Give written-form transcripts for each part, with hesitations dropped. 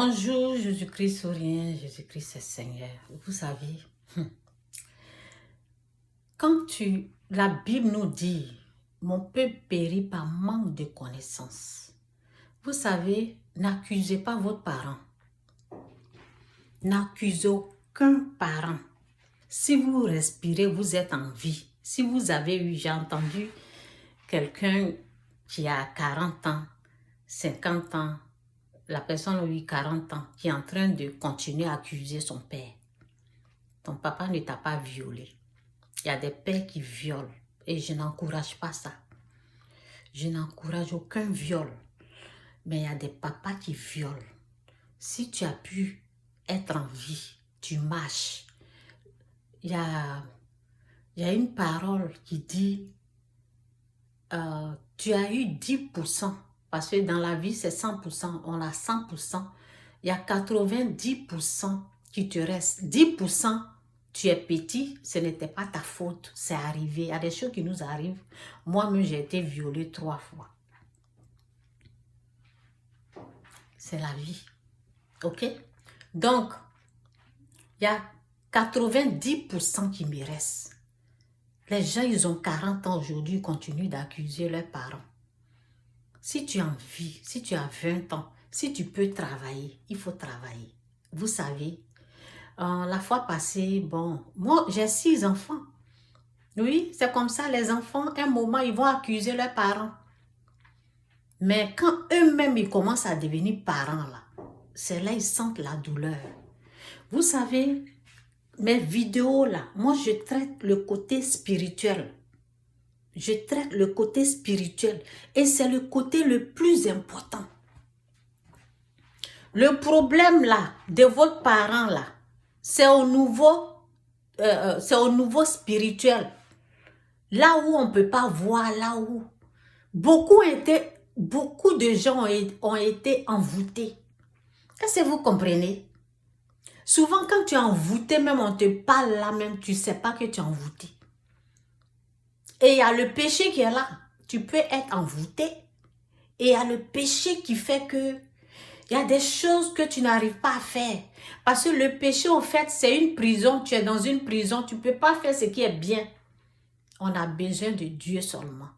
Bonjour, Jésus-Christ ou rien, Jésus-Christ est Seigneur. Vous savez, la Bible nous dit, mon peuple périt par manque de connaissances. Vous savez, n'accusez pas votre parent. N'accusez aucun parent. Si vous respirez, vous êtes en vie. Si vous avez eu, j'ai entendu quelqu'un qui a 40 ans, 50 ans, la personne a eu 40 ans, qui est en train de continuer à accuser son père. Ton papa ne t'a pas violé. Il y a des pères qui violent et je n'encourage pas ça. Je n'encourage aucun viol. Mais il y a des papas qui violent. Si tu as pu être en vie, tu marches. Il y a une parole qui dit tu as eu 10%. Parce que dans la vie, c'est 100%. On a 100%. Il y a 90% qui te restent. 10%, tu es petit, ce n'était pas ta faute. C'est arrivé. Il y a des choses qui nous arrivent. Moi-même, j'ai été violée 3 fois. C'est la vie. OK? Donc, il y a 90% qui me restent. Les gens, ils ont 40 ans aujourd'hui, ils continuent d'accuser leurs parents. Si tu as envie, si tu as 20 ans, si tu peux travailler, il faut travailler. Vous savez, la fois passée, bon, moi, j'ai 6 enfants. Oui, c'est comme ça, les enfants, à un moment, ils vont accuser leurs parents. Mais quand eux-mêmes, ils commencent à devenir parents, là, c'est là ils sentent la douleur. Vous savez, mes vidéos, là, moi, je traite le côté spirituel. Je traite le côté spirituel et c'est le côté le plus important. Le problème là de votre parent là, c'est au niveau spirituel. Là où on ne peut pas voir, là où beaucoup de gens ont été envoûtés. Est-ce que vous comprenez? Souvent quand tu es envoûté, même on te parle là même, tu ne sais pas que tu es envoûté. Et il y a le péché qui est là. Tu peux être envoûté. Et il y a le péché qui fait que il y a des choses que tu n'arrives pas à faire. Parce que le péché, en fait, c'est une prison. Tu es dans une prison. Tu ne peux pas faire ce qui est bien. On a besoin de Dieu seulement.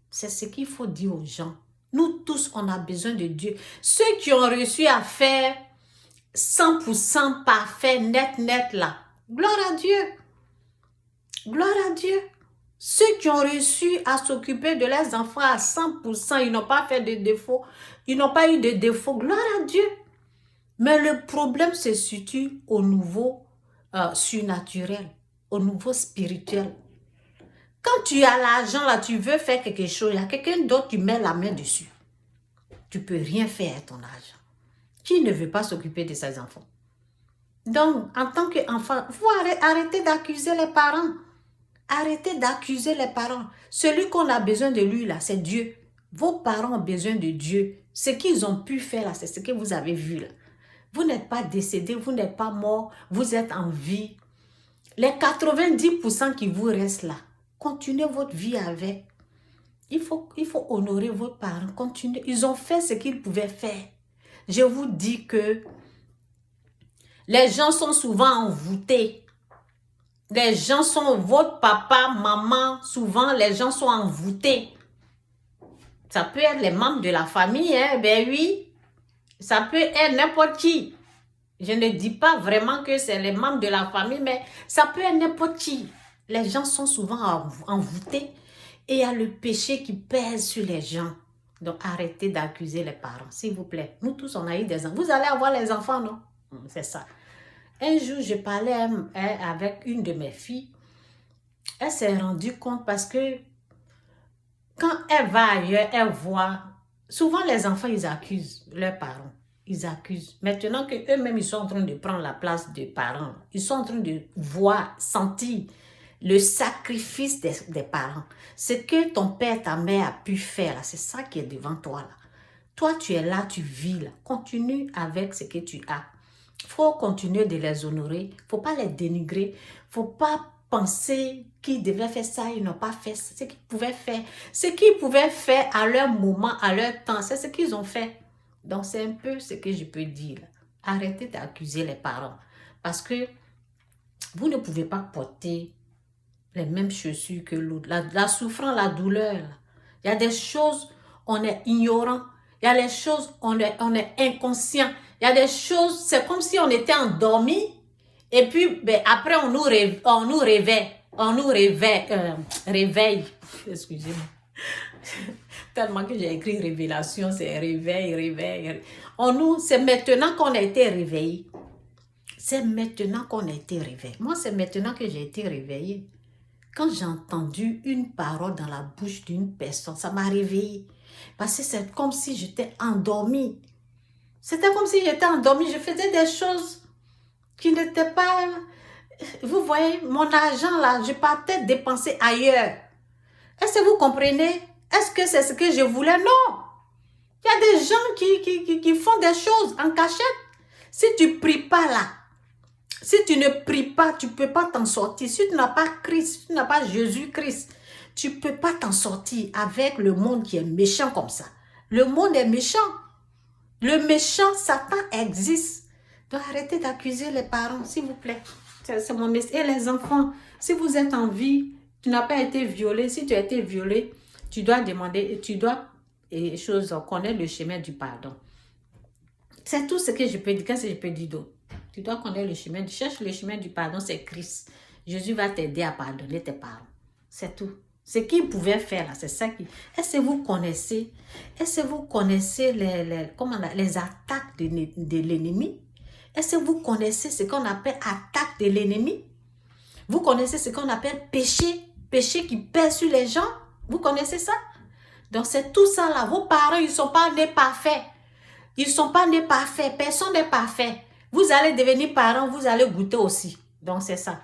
C'est ce qu'il faut dire aux gens. Nous tous, on a besoin de Dieu. Ceux qui ont réussi à faire 100% parfait, net là. Gloire à Dieu. Gloire à Dieu. Ceux qui ont réussi à s'occuper de leurs enfants à 100%, ils n'ont pas fait de défauts. Ils n'ont pas eu de défauts. Gloire à Dieu. Mais le problème se situe au niveau surnaturel, au niveau spirituel. Quand tu as l'argent, là, tu veux faire quelque chose, il y a quelqu'un d'autre qui met la main dessus. Tu ne peux rien faire avec ton argent. Qui ne veut pas s'occuper de ses enfants? Donc, en tant qu'enfant, il faut arrêter d'accuser les parents. Arrêtez d'accuser les parents. Celui qu'on a besoin de lui, là, c'est Dieu. Vos parents ont besoin de Dieu. Ce qu'ils ont pu faire, là, c'est ce que vous avez vu, là. Vous n'êtes pas décédé, vous n'êtes pas mort, vous êtes en vie. Les 90% qui vous restent là, continuez votre vie avec. Il faut honorer vos parents, continuez. Ils ont fait ce qu'ils pouvaient faire. Je vous dis que les gens sont souvent envoûtés. Les gens sont, votre papa, maman, souvent les gens sont envoûtés. Ça peut être les membres de la famille, hein, ben oui. Ça peut être n'importe qui. Je ne dis pas vraiment que c'est les membres de la famille, mais ça peut être n'importe qui. Les gens sont souvent envoûtés et il y a le péché qui pèse sur les gens. Donc arrêtez d'accuser les parents, s'il vous plaît. Nous tous, on a eu des enfants. Vous allez avoir les enfants, non? C'est ça. Un jour, je parlais avec une de mes filles. Elle s'est rendue compte parce que quand elle va ailleurs, elle voit... Souvent, les enfants, ils accusent leurs parents. Ils accusent. Maintenant qu'eux-mêmes, ils sont en train de prendre la place des parents. Ils sont en train de voir, sentir le sacrifice des parents. Ce que ton père, ta mère a pu faire, c'est ça qui est devant toi. Là. Toi, tu es là, tu vis là. Continue avec ce que tu as. Il faut continuer de les honorer. Il ne faut pas les dénigrer. Il ne faut pas penser qu'ils devaient faire ça. Ils n'ont pas fait ce qu'ils pouvaient faire. Ce qu'ils pouvaient faire à leur moment, à leur temps, c'est ce qu'ils ont fait. Donc, c'est un peu ce que je peux dire. Arrêtez d'accuser les parents. Parce que vous ne pouvez pas porter les mêmes chaussures que l'autre. La souffrance, la douleur. Là. Il y a des choses, on est ignorant. Il y a des choses, on est inconscient. Il y a des choses, c'est comme si on était endormi. Et puis, ben, après, on nous réveille. On nous réveille. Excusez-moi. Tellement que j'ai écrit révélation, c'est réveil. C'est maintenant qu'on a été réveillé. C'est maintenant qu'on a été réveillé. Moi, c'est maintenant que j'ai été réveillée. Quand j'ai entendu une parole dans la bouche d'une personne, ça m'a réveillée. Parce que c'est comme si j'étais endormie. C'était comme si j'étais endormie. Je faisais des choses qui n'étaient pas... Vous voyez, mon argent là, je partais dépenser ailleurs. Est-ce que vous comprenez? Est-ce que c'est ce que je voulais? Non. Il y a des gens qui font des choses en cachette. Si tu ne pries pas là, si tu ne pries pas, tu ne peux pas t'en sortir. Si tu n'as pas Christ, si tu n'as pas Jésus-Christ, tu ne peux pas t'en sortir avec le monde qui est méchant comme ça. Le monde est méchant. Le méchant, Satan existe. Donc arrêtez d'accuser les parents, s'il vous plaît. C'est mon message. Et les enfants, si vous êtes en vie, tu n'as pas été violé. Si tu as été violé, tu dois demander, tu dois connaître le chemin du pardon. C'est tout ce que je peux dire. Qu'est-ce que je peux dire d'autre? Tu dois connaître le chemin. Cherche le chemin du pardon, c'est Christ. Jésus va t'aider à pardonner tes parents. C'est tout. Ce qu'il pouvait faire là, c'est ça qui... Est-ce que vous connaissez les attaques de l'ennemi? Est-ce que vous connaissez ce qu'on appelle attaque de l'ennemi? Vous connaissez ce qu'on appelle péché? Péché qui pèse sur les gens? Vous connaissez ça? Donc c'est tout ça là. Vos parents, ils ne sont pas nés parfaits. Ils ne sont pas nés parfaits. Personne n'est parfait. Vous allez devenir parent, vous allez goûter aussi. Donc c'est ça.